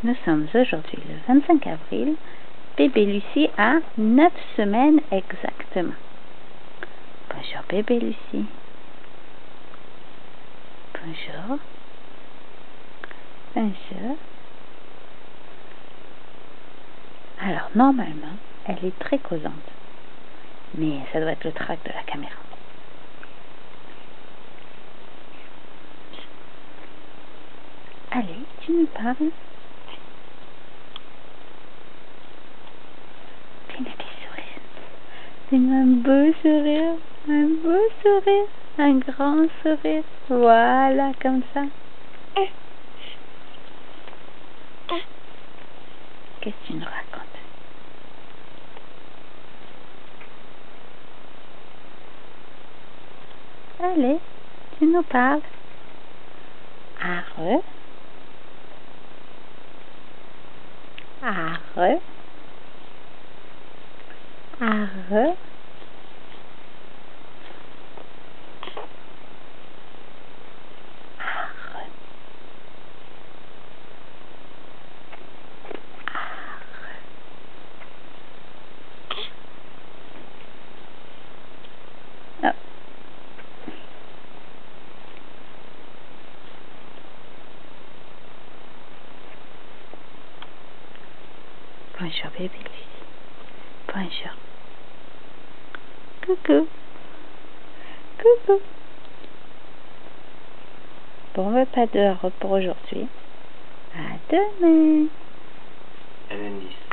Nous sommes aujourd'hui le 25 avril. Bébé Lucie a 9 semaines exactement. Bonjour bébé Lucie. Bonjour. Bonjour. Alors normalement, elle est très causante. Mais ça doit être le trac de la caméra. Allez, tu nous parles. Fais-moi des sourires. Fais-moi un beau sourire. Un beau sourire. Un grand sourire. Voilà, comme ça. Qu'est-ce que tu nous racontes? Allez, tu nous parles. Arre. Arre. Arre. Arre. Oh. Bonjour bébé Lucie. Bonjour. Coucou. Coucou. Bon repas de repos aujourd'hui. À demain. LN10.